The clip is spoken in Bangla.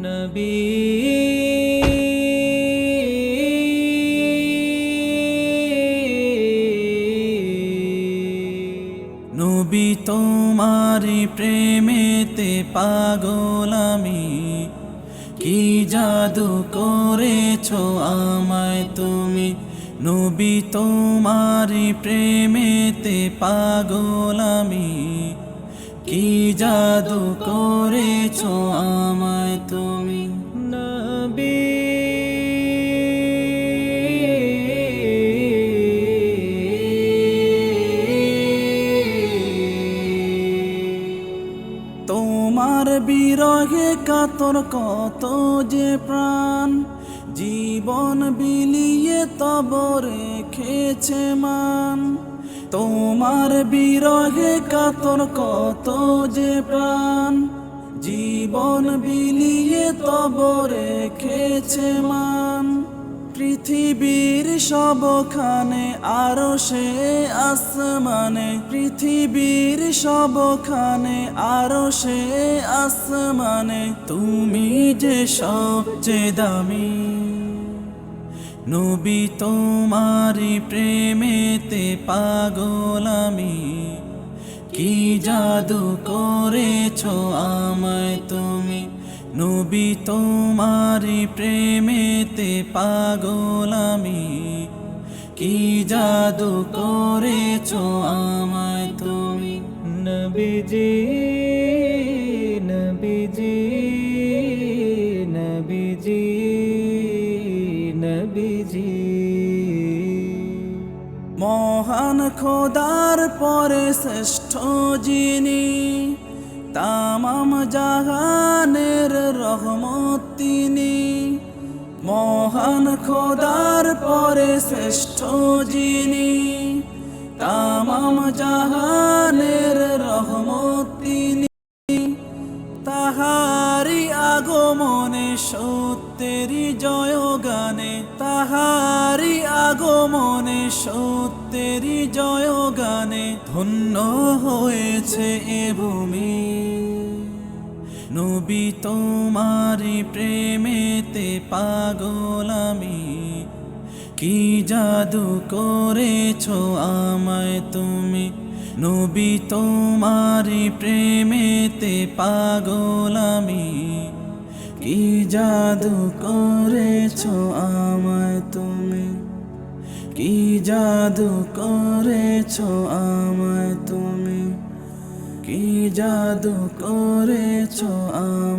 নবী নবী তোমারি প্রেমেতে পাগল আমি, কি জাদু করেছো আমায় তুমি। নবী তোমারি প্রেমেতে পাগল আমি, কি জাদু করেছো আমায় তুমি। নবী তোমার বিরহে কাতর কত যে প্রাণ, জীবন বিলিয়ে তব রেখেছে মান। তোমার বিরহে কাতর কত যে প্রাণ, জীবন বিলিয়ে তব রেখেছে মান। পৃথিবীর সবখানে আরশে আসমানে, পৃথিবীর সবখানে আরশে আসমানে, তুমি যে সবচেয়ে দামি। নবী তোমারি প্রেমেতে পাগল আমি, কি জাদু করেছো আমায় তুমি। নবী তোমারি প্রেমেতে পাগল আমি, কি জাদু করেছো আমায় তুমি। নবীজি নবীজি নবীজি নবীজি মহান খোদার পরে শ্রেষ্ঠ যিনি, তামাম জাহানের রহমত তিনি। মহান খোদার পরে শ্রেষ্ঠ যিনি, তামাম জাহানের রহমত তিনি। তাহারি আগমনে সত্যেরি জয়গানে, তাহারি আগমনে সত্যেরি জয়গানে, ধন্য হয়েছে এ ভূমি। নবী তোমারি প্রেমেতে পাগল আমি, কি জাদু করেছো আমায় তুমি। নবী তোমারি প্রেমেতে পাগল আমি, কি জাদু করেছো আমায় তুমি। কি জাদু করেছো আমায় তুমি, কি জাদু করেছো আমায়।